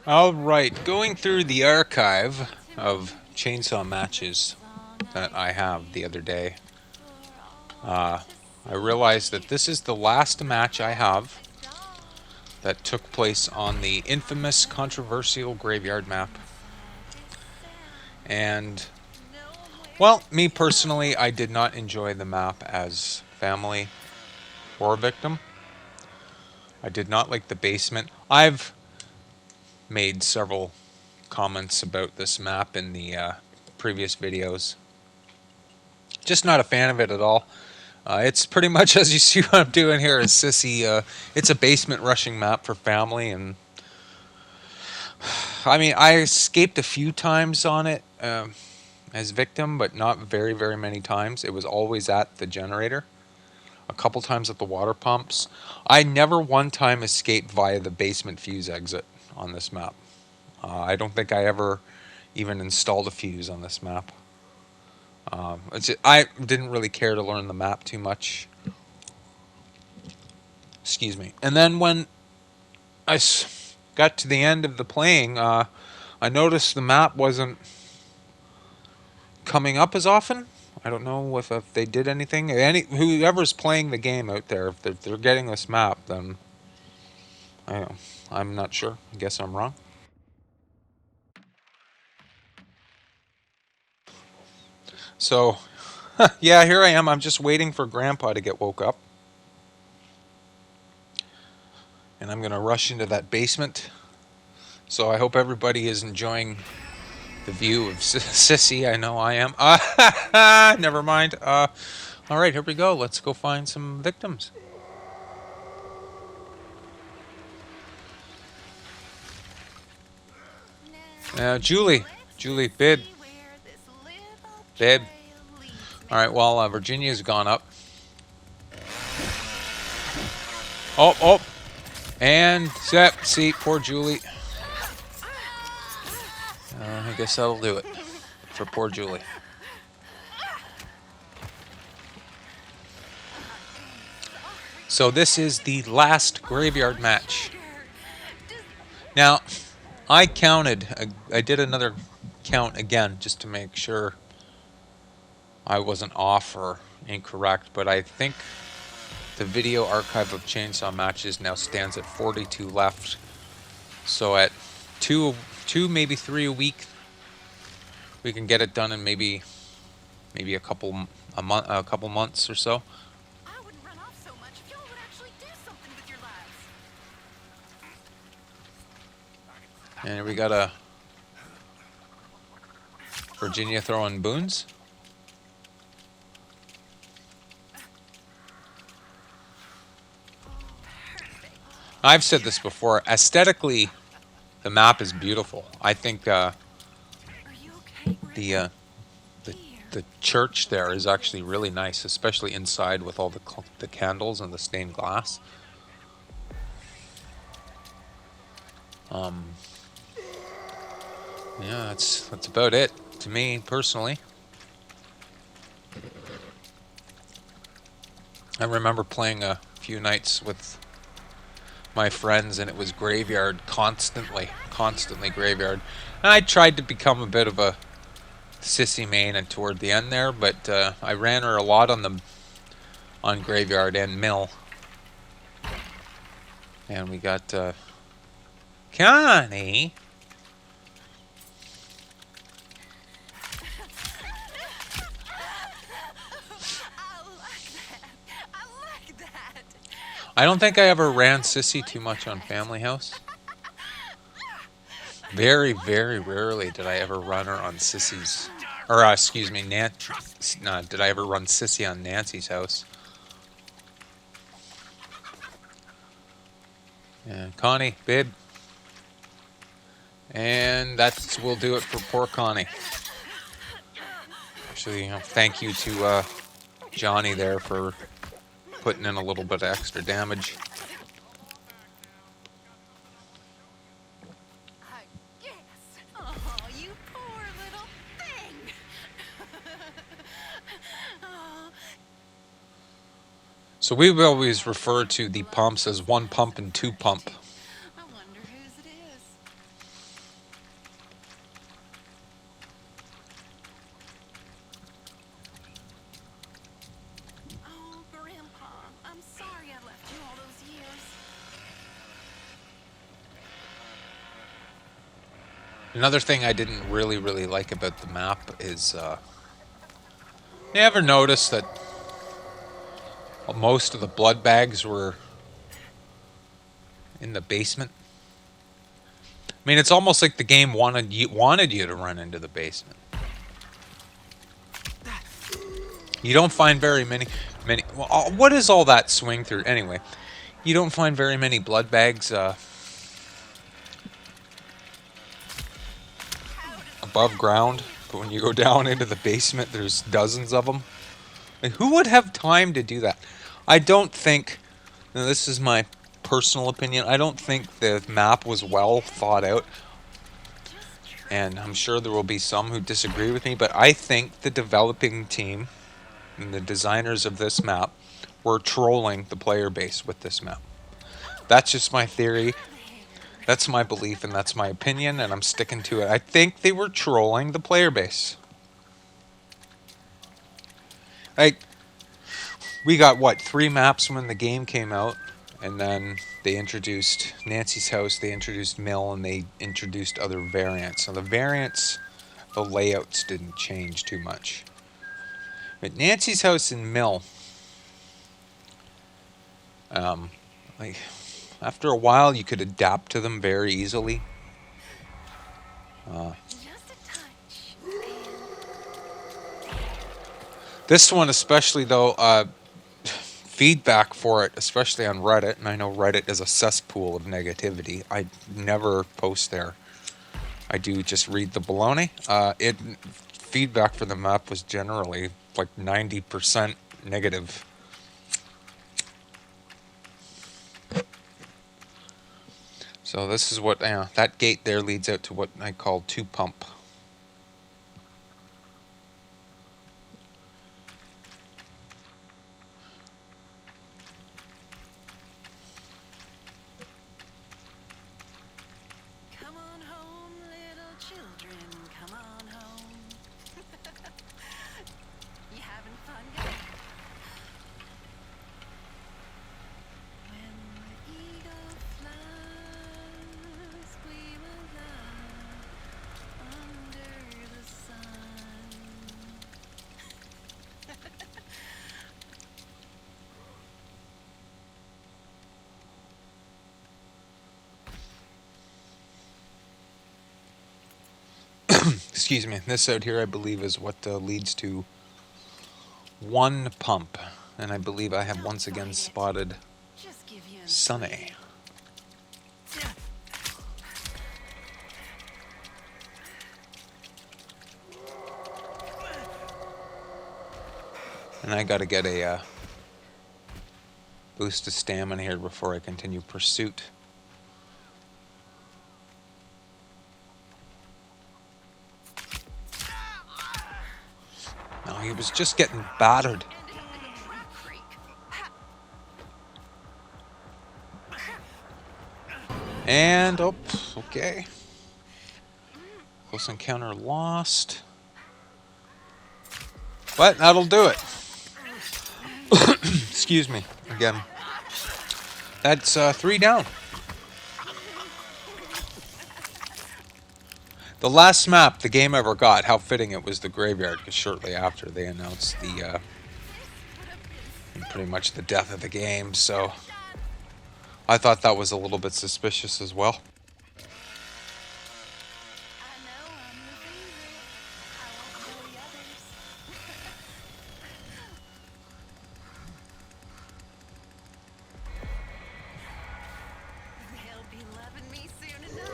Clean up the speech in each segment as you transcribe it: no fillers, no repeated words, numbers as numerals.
Alright, going through the archive of chainsaw matches that I have the other day, uh, I realized that this is the last match I have that took place on the infamous controversial graveyard map. And, well, me personally, I did not enjoy the map as family or victim. I did not like the basement. I've made several comments about this map in the previous videos. Just not a fan of it at all. It's pretty much as you see what I'm doing here is Sissy. It's a basement rushing map for family, and I mean I escaped a few times on it as victim, but not very very many times. It was always at the generator, a couple times at the water pumps. I never one time escaped via the basement fuse exit on this map. I don't think I ever even installed a fuse on this map. I didn't really care to learn the map too much. Excuse me. And then when got to the end of the playing, I noticed the map wasn't coming up as often. I don't know if they did anything. Whoever's playing the game out there, if they're getting this map, then I don't know, I'm not sure. I guess I'm wrong. So, yeah, here I am. I'm just waiting for Grandpa to get woke up. And I'm going to rush into that basement. So I hope everybody is enjoying the view of Sissy. I know I am. Never mind. All right, here we go. Let's go find some victims. Julie, babe. Babe. All right, well, Virginia's gone up. Oh. And set. See, poor Julie. I guess that'll do it for poor Julie. So this is the last graveyard match. Now, I counted. I did another count again just to make sure I wasn't off or incorrect, but I think the video archive of chainsaw matches now stands at 42 left. So at two, maybe 3 a week, we can get it done in maybe a couple months or so. I wouldn't run off so much if y'all would actually do something with your lives. And we got a Virginia throwing boons. I've said this before. Aesthetically, the map is beautiful. I think Are you okay? the church there is actually really nice, especially inside with all the candles and the stained glass. Yeah, that's about it to me personally. I remember playing a few nights with my friends, and it was graveyard constantly graveyard. And I tried to become a bit of a Sissy main and toward the end there, but I ran her a lot on graveyard and mill. And we got Connie. I don't think I ever ran Sissy too much on Family House. Very, very rarely did I ever run her on Sissy's, or excuse me, did I ever run Sissy on Nancy's house? Yeah, Connie, babe. And that will do it for poor Connie. Actually, thank you to Johnny there for putting in a little bit of extra damage. Yes. Oh, you poor little thing. Oh. So we will always refer to the pumps as one pump and two pump. I wonder whose it is. Another thing I didn't really like about the map is, you ever notice that most of the blood bags were in the basement? I mean, it's almost like the game wanted you to run into the basement. You don't find very many. Well, what is all that swing through anyway? You don't find very many blood bags above ground, but when you go down into the basement, there's dozens of them. Like, who would have time to do that? I don't think. Now, this is my personal opinion. I don't think the map was well thought out, and I'm sure there will be some who disagree with me. But I think the developing team and the designers of this map were trolling the player base with this map. That's just my theory. That's my belief, and that's my opinion, and I'm sticking to it. I think they were trolling the player base. Like, we got, what, 3 maps when the game came out, and then they introduced Nancy's House, they introduced Mill, and they introduced other variants. Now, the variants, the layouts didn't change too much. But Nancy's House and Mill, like, after a while, you could adapt to them very easily. Just a touch. This one especially, though, feedback for it, especially on Reddit, and I know Reddit is a cesspool of negativity. I never post there. I do just read the baloney. Feedback for the map was generally like 90% negative. So this is what, that gate there leads out to what I call 2 pump. Come on home, little children. Come on home. You having fun, guys? When the eagle flies, we will lie under the sun. Excuse me. This out here, I believe, is what leads to 1 pump. And I believe I have once again spotted Just give you Sunny. And I gotta get a boost of stamina here before I continue pursuit. No, he was just getting battered. ended up in the trap creek. And, oh, okay. Close encounter lost. But that'll do it. Excuse me, again. That's 3 down. The last map the game ever got, how fitting it was the graveyard, because shortly after they announced the pretty much the death of the game, so I thought that was a little bit suspicious as well. I know I'm the favorite. I won't tell the others. They'll be loving me soon enough.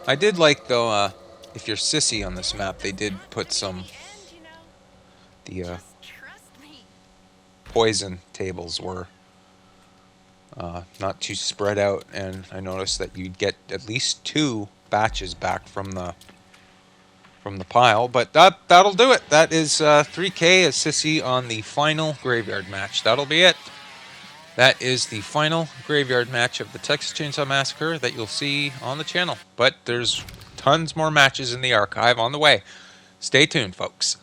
I did like, though, if you're Sissy on this map, they did put some, And, you know, the just trust me. poison tables were not too spread out, and I noticed that you'd get at least 2 batches back from the pile. But that'll do it. That is 3K as Sissy on the final graveyard match. That'll be it. That is the final graveyard match of the Texas Chainsaw Massacre that you'll see on the channel. But there's tons more matches in the archive on the way. Stay tuned, folks.